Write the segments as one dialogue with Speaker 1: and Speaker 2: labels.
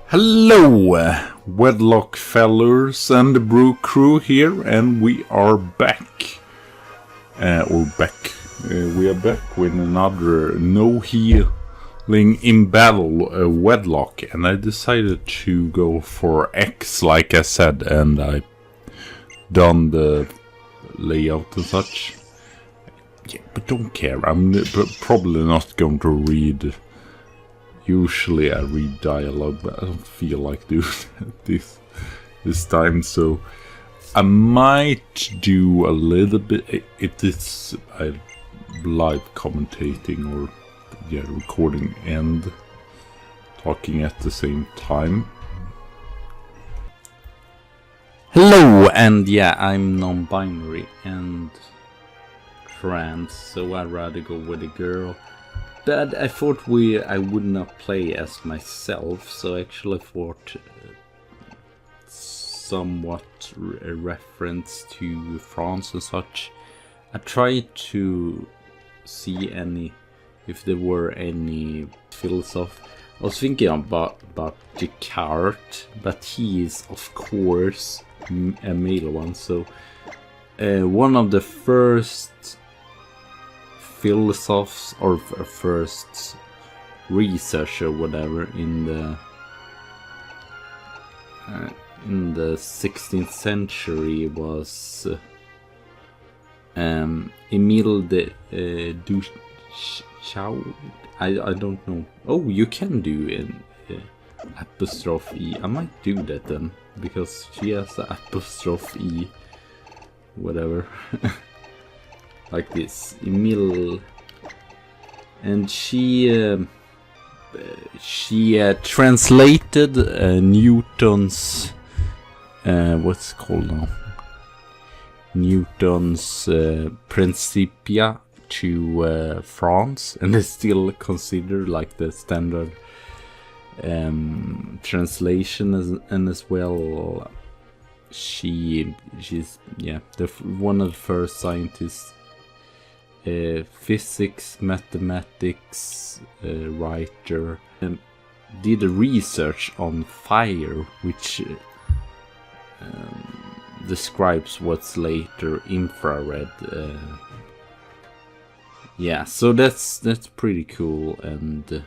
Speaker 1: Hello, Wedlocke fellers and the brew crew here, and we are back. We are back with another no healing in battle, Wedlocke, and I decided to go for X, like I said, and I done the layout and such. Yeah, but don't care. I'm probably not going to read. Usually I read dialogue, but I don't feel like doing this time, so I might do a little bit. It is live commentating or recording and talking at the same time. Hello, and I'm non-binary and trans, so I'd rather go with a girl. But I thought I would not play as myself, so I actually thought somewhat a reference to France and such. I tried to see if there were any philosophy. I was thinking about Descartes, but he is of course a male one, so one of the first philosophers or first research or whatever in the 16th century was Emile de Duchamp. I don't know. Oh, you can do an apostrophe E. I might do that then, because she has the apostrophe E, whatever. Like this, Emile, and she translated Newton's what's it called now? Newton's Principia to France, and it's still considered like the standard translation, and as well she's one of the first scientists. Physics, mathematics writer, and did a research on fire, which describes what's later infrared. So that's pretty cool, and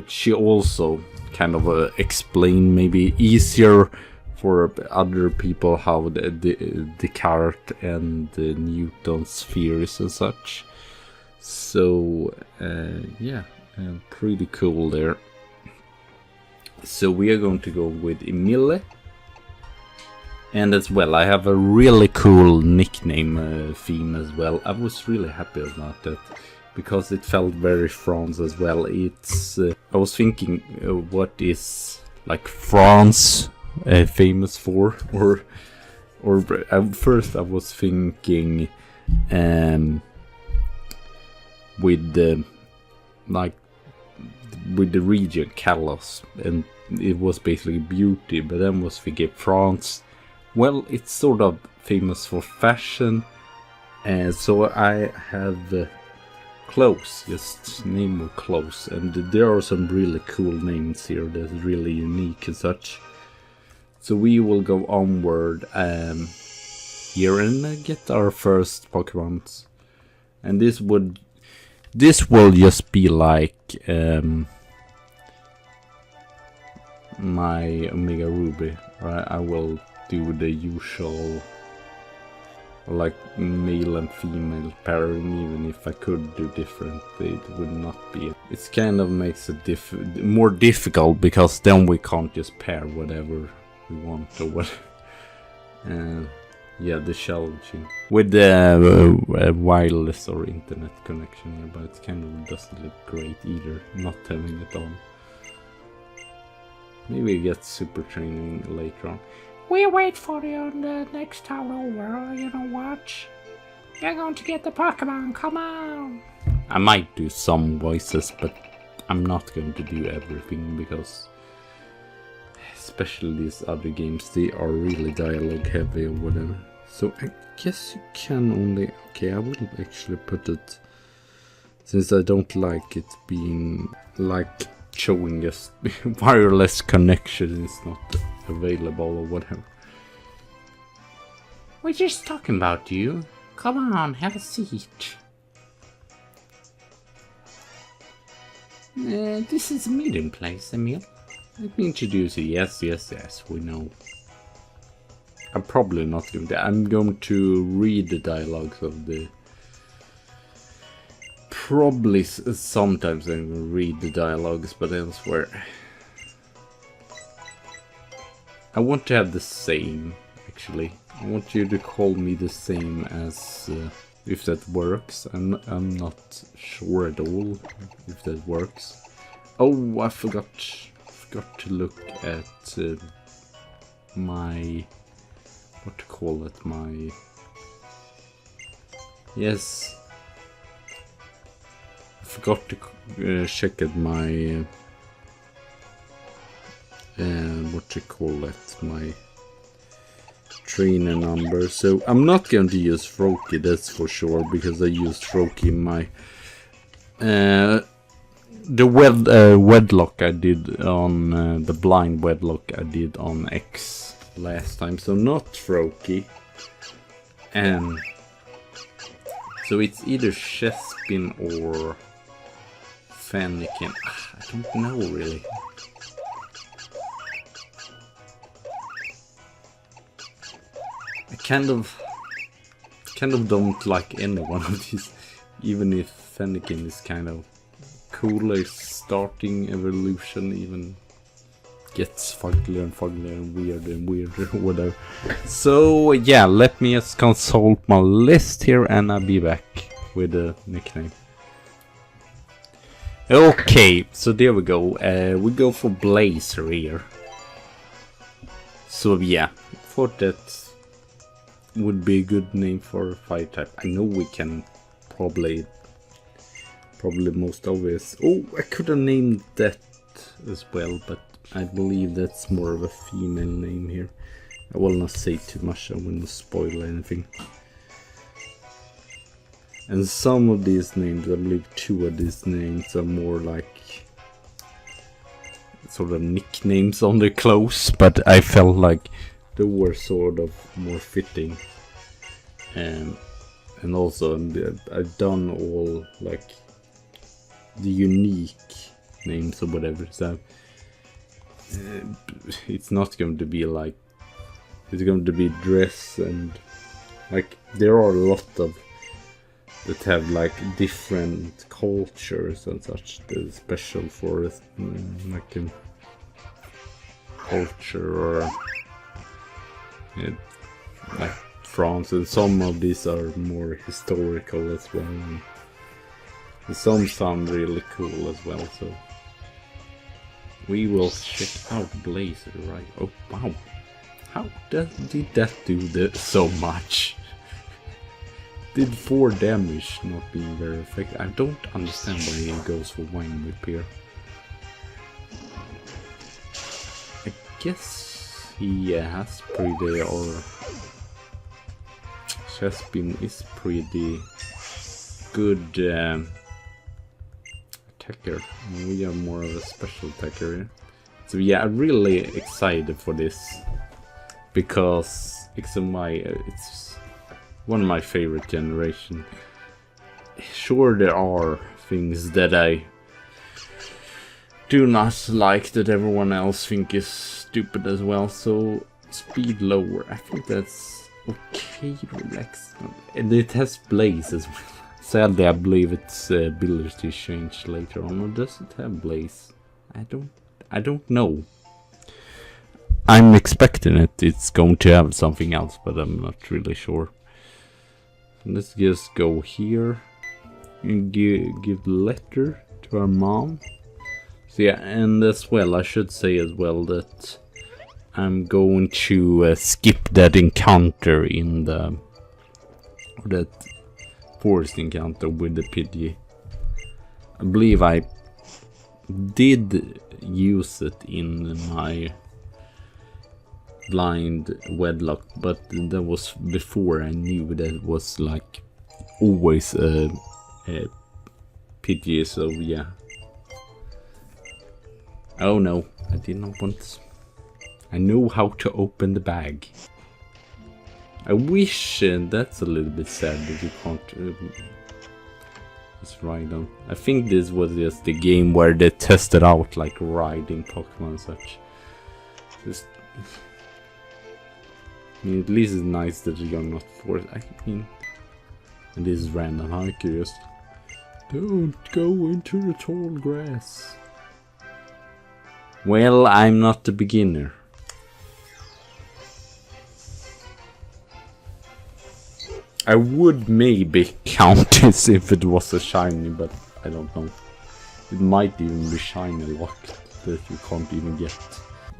Speaker 1: she also kind of explained, maybe easier for other people, how the Descartes and Newton's theories and such. So pretty cool there. So we are going to go with Emile, and as well I have a really cool nickname theme as well. I was really happy about that because it felt very France as well. It's I was thinking what is like France famous for, or first I was thinking with the region Kalos, and it was basically beauty, but then was thinking France, well, it's sort of famous for fashion, and so I have clothes, just name of clothes, and there are some really cool names here that's really unique and such. So we will go onward here and get our first Pokemons, and this will just be like my Omega Ruby, right? I will do the usual like male and female pairing, even if I could do different, it would not be. It kind of makes it more difficult, because then we can't just pair whatever we want or what. The challenging with the wireless or internet connection, but it kind of doesn't look great either not having it on. Maybe get super training later on.
Speaker 2: We'll wait for you on the next town over, you know what? You're going to get the Pokemon, come on!
Speaker 1: I might do some voices, but I'm not going to do everything, because especially these other games, they are really dialogue heavy or whatever. So I guess you can only... Okay, I will actually put it... Since I don't like it being like showing us wireless connection is not available or whatever.
Speaker 2: We're just talking about you. Come on, have a seat. This is a meeting place, Emil.
Speaker 1: Let me introduce you. Yes, we know. I'm probably not going to. I'm going to read the dialogues of the. Probably sometimes I will read the dialogues, but elsewhere. I want to have the same, actually. I want you to call me the same as, if that works. I'm not sure at all if that works. Oh, I forgot to look at my, what to call it, my, yes, I forgot to check at my, what to call it, my trainer number. So I'm not going to use Froakie, that's for sure, because I used Froakie in my the Wedlocke I did on the blind Wedlocke I did on X last time. So not Froakie, and so it's either Chespin or Fennekin. I don't know really. I kind of don't like any one of these, even if Fennekin is kind of cooler. Starting evolution even gets fugglier and fugglier and weirder, whatever. So yeah, let me just consult my list here and I'll be back with a nickname. Okay, so there we go. We go for Blazer here. So yeah, thought that would be a good name for a fire type. I know we can probably most obvious. Oh, I could have named that as well, but I believe that's more of a female name here. I will not say too much, I will not spoil anything. And some of these names, I believe 2 of these names are more like sort of nicknames on the clothes, but I felt like they were sort of more fitting. And also I've done all like the unique names or whatever, so it's not going to be like, it's going to be dress, and like there are a lot of that have like different cultures and such that is special for like a culture, or like France, and some of these are more historical as well, and some sound really cool as well, so we will check out Blazer, right? Oh wow, how did that do so much? Did 4 damage, not being very effective. I don't understand why he goes for Wine Whip here. I guess he has pretty, or Chespin is pretty good attacker. We are more of a special attacker here. So yeah, I'm really excited for this because it's one of my favorite generation. Sure, there are things that I do not like that everyone else think is stupid as well. So speed lower, I think that's okay. Relax, and it has Blaze as well. Sadly, I believe its ability change later on. Or does it have Blaze? I don't know. I'm expecting it's going to have something else, but I'm not really sure. Let's just go here and give the letter to our mom. So yeah, and as well, I should say as well that I'm going to skip that encounter in the that forest encounter with the Pidgey. I believe I did use it in my blind Wedlocke, but that was before I knew that it was like always a Pidgey, so yeah. Oh no, I did not want... I know how to open the bag. I wish that's a little bit sad that you can't just ride on. I think this was just the game where they tested out like riding Pokemon and such. Just, I mean, at least it's nice that you're not forced. I mean, and this is random. I'm curious. Don't go into the tall grass. Well, I'm not a beginner. I would maybe count this if it was a shiny, but I don't know. It might even be shiny locked that you can't even get.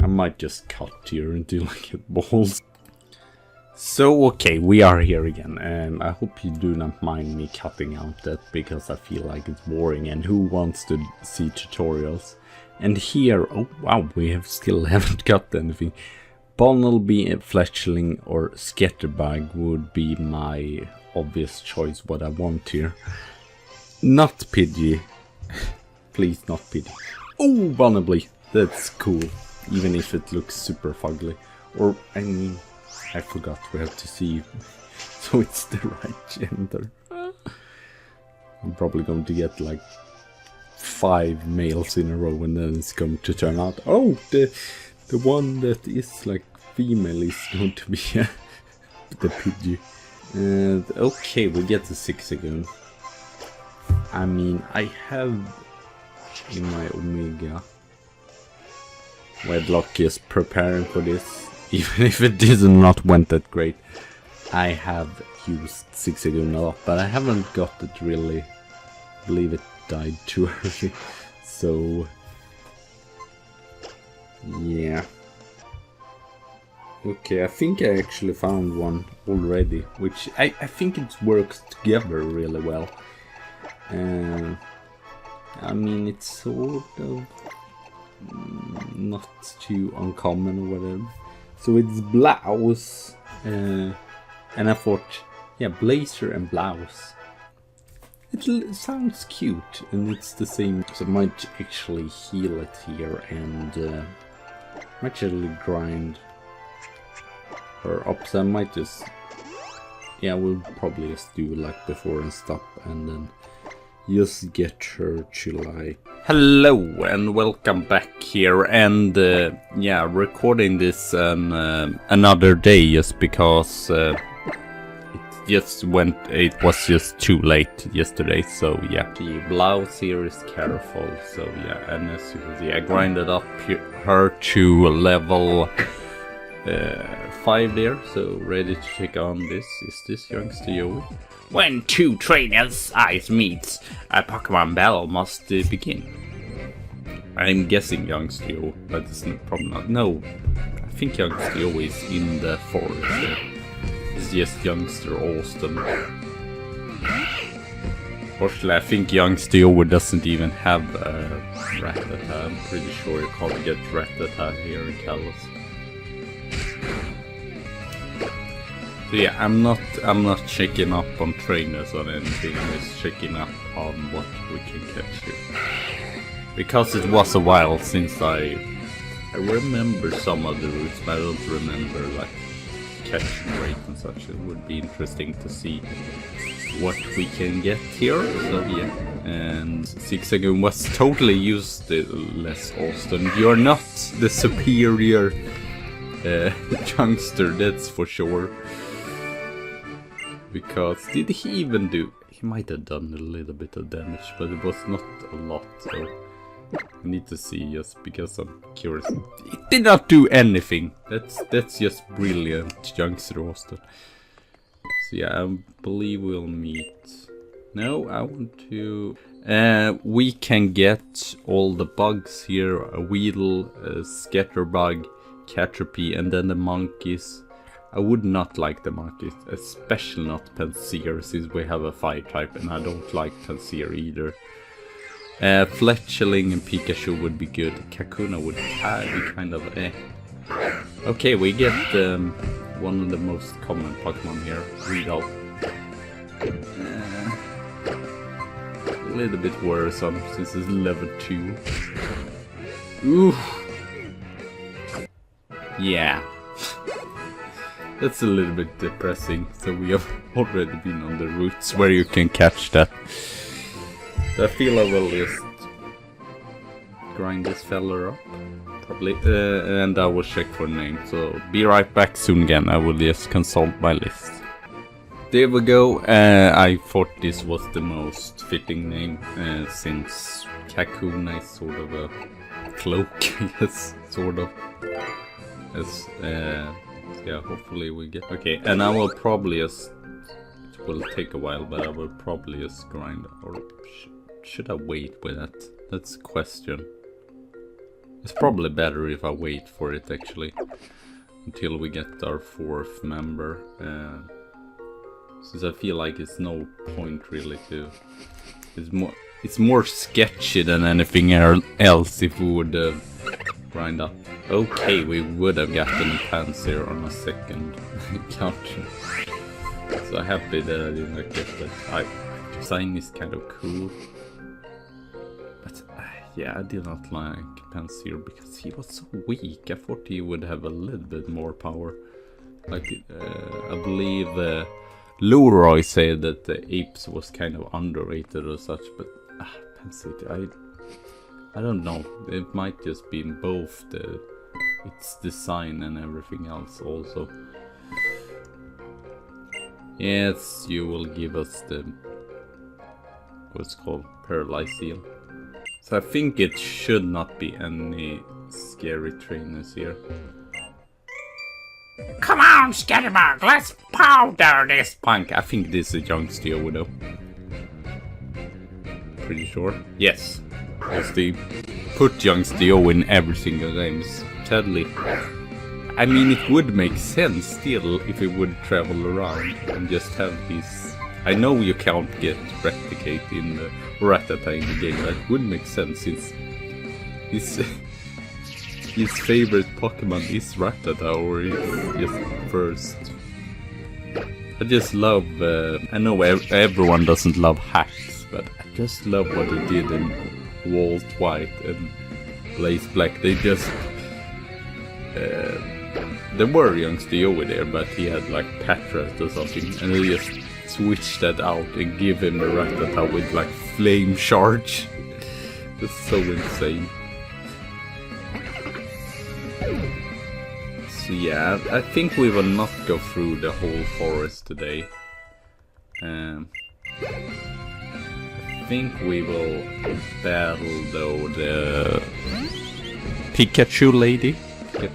Speaker 1: I might just cut here until I get balls. So okay, we are here again, and I hope you do not mind me cutting out that because I feel like it's boring, and who wants to see tutorials? And here, oh wow, we have still haven't got anything. Bunnelby, Fletchling or Scatterbug would be my obvious choice what I want here. Not Pidgey. Please not Pidgey. Oh, Bunnelby. That's cool. Even if it looks super fugly. Or, I mean, I forgot we have to see so it's the right gender. I'm probably going to get like 5 males in a row and then it's going to turn out, oh, the one that is like female is going to be the Pidgey. And okay, we get the 6 again. I mean, I have in my Omega Wedlocke is preparing for this. Even if it did not went that great. I have used 6 again a lot, but I haven't got it really. I believe it died too early. So yeah. Okay, I think I actually found one already, which I think it works together really well. I mean, it's sort of not too uncommon or whatever. So it's blouse, and I thought, yeah, blazer and blouse. It sounds cute, and it's the same. So I might actually heal it here and might actually grind her up. So I might just, yeah, we'll probably just do like before and stop, and then just get her to like. Hello and welcome back here, and yeah, recording this another day just because it was just too late yesterday. So yeah, the blouse here is careful. So yeah, and as you can see, I grinded up her to level 5 there, so ready to take on this. Is this youngster Joey? When two trainers' eyes meet, a Pokemon battle must begin. I'm guessing youngster Joey, but it's probably not. No, I think youngster Joey is in the forest. It's just youngster Austin. Fortunately, I think youngster Joey doesn't even have a Rattata. I'm pretty sure you can't get Rattata here in Kalos. So yeah, I'm not checking up on trainers or anything. I'm just checking up on what we can catch here. Because it was a while since I remember some of the routes, but I don't remember like catch rate and such. It would be interesting to see what we can get here. So yeah, and 6 again was totally useless, Austin. You're not the superior youngster, that's for sure. Because did he even do? He might have done a little bit of damage, but it was not a lot. So I need to see just because I'm curious. It did not do anything. That's just brilliant, youngster Austin. So yeah, I believe we'll meet. No, I want to. We can get all the bugs here: a Weedle, a Scatterbug, Caterpie, and then the monkeys. I would not like the monkeys, especially not Pansear, since we have a fire type, and I don't like Pansear either. Fletchling and Pikachu would be good. Kakuna would be kind of eh. Okay, we get one of the most common Pokemon here, Weedle. A little bit worrisome since it's level 2. Ooh. Yeah. That's a little bit depressing. So we have already been on the routes where you can catch that. I feel I will just grind this fella up. Probably. And I will check for name. So be right back soon again. I will just consult my list. There we go. I thought this was the most fitting name since Kakuna is sort of a cloak, I guess, sort of. As, yeah, hopefully we get... Okay, and I will probably just... It will take a while, but I will probably just grind... Or should I wait with that? That's a question. It's probably better if I wait for it, actually. Until we get our 4th member. Since I feel like it's no point really to... It's more sketchy than anything else if we would grind up. Okay, we would have gotten Panzer on a second counter. So happy that I didn't get that. Design is kind of cool. But yeah, I did not like Panzer because he was so weak. I thought he would have a little bit more power. Like, I believe Leroy said that the apes was kind of underrated or such, but Panzer, I don't know. It might just be in both its design and everything else also. Yes, you will give us the what's called paralyzed seal. So I think it should not be any scary trainers here.
Speaker 2: Come on, Scatterbug, let's powder this
Speaker 1: punk. I think this is young Steel though. Pretty sure. Yes. Because they put young Steel in every single game. Sadly. I mean, it would make sense still if it would travel around and just have his... I know you can't get replicate in the Rattata in the game, but it would make sense since his favorite Pokemon is Rattata, or is just first. I just love... I know everyone doesn't love hacks, but I just love what they did in Walt White and Blaze Black. They just... there were young Steel there, but he had like Patras or something, and they just switch that out and give him a Rattata with like flame charge. That's so insane. So yeah, I think we will not go through the whole forest today. I think we will battle though the Pikachu lady. I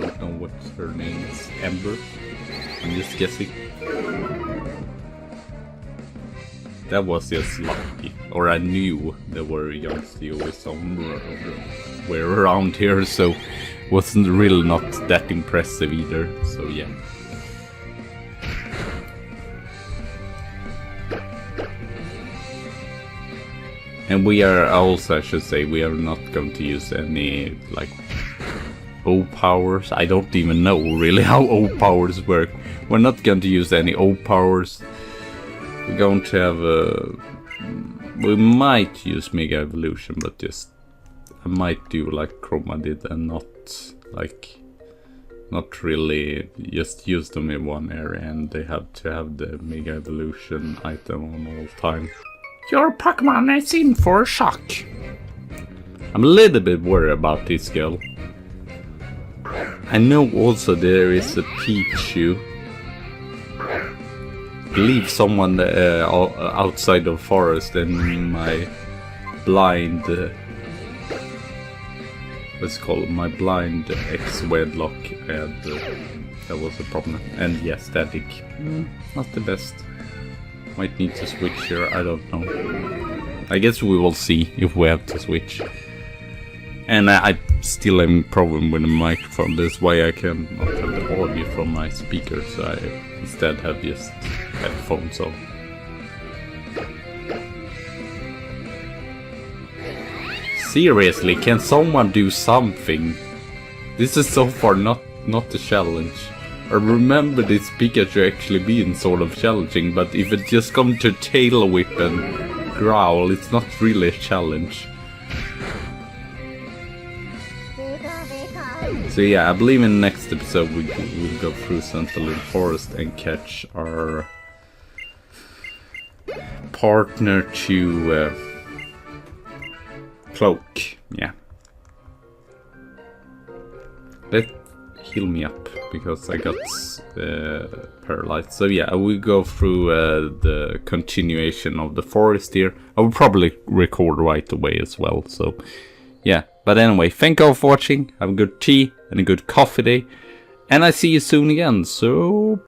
Speaker 1: don't know what her name is. Amber. I'm just guessing. That was just lucky. Or I knew there were young Steel somewhere around here, so wasn't really not that impressive either. So yeah. And we are also, I should say, we are not going to use any like O powers. I don't even know really how O powers work. We're not going to use any O powers. We're going to have we might use Mega Evolution, but just I might do like Chroma did and not really just use them in one area, and they have to have the Mega Evolution item on all time.
Speaker 2: Your Pokemon is in for a shock.
Speaker 1: I'm a little bit worried about this girl. I know also there is a Pichu. I believe someone outside the forest, and my blind... what's it called? My blind ex-Wedlocke had... that was a problem. And yeah, static. Not the best. Might need to switch here, I don't know. I guess we will see if we have to switch. And I still have a problem with the microphone. That's why I cannot have the audio from my speakers. So I instead have just headphones on. Seriously, can someone do something? This is so far not a challenge. I remember this Pikachu actually being sort of challenging, but if it just comes to tail whip and growl, it's not really a challenge. So yeah, I believe in the next episode we'll go through Central Forest and catch our partner to Cloak. Yeah. Let heal me up because I got paralyzed. So yeah, I will go through the continuation of the forest here. I will probably record right away as well. So yeah, but anyway, thank you all for watching. Have a good tea and a good coffee day, and I see you soon again. So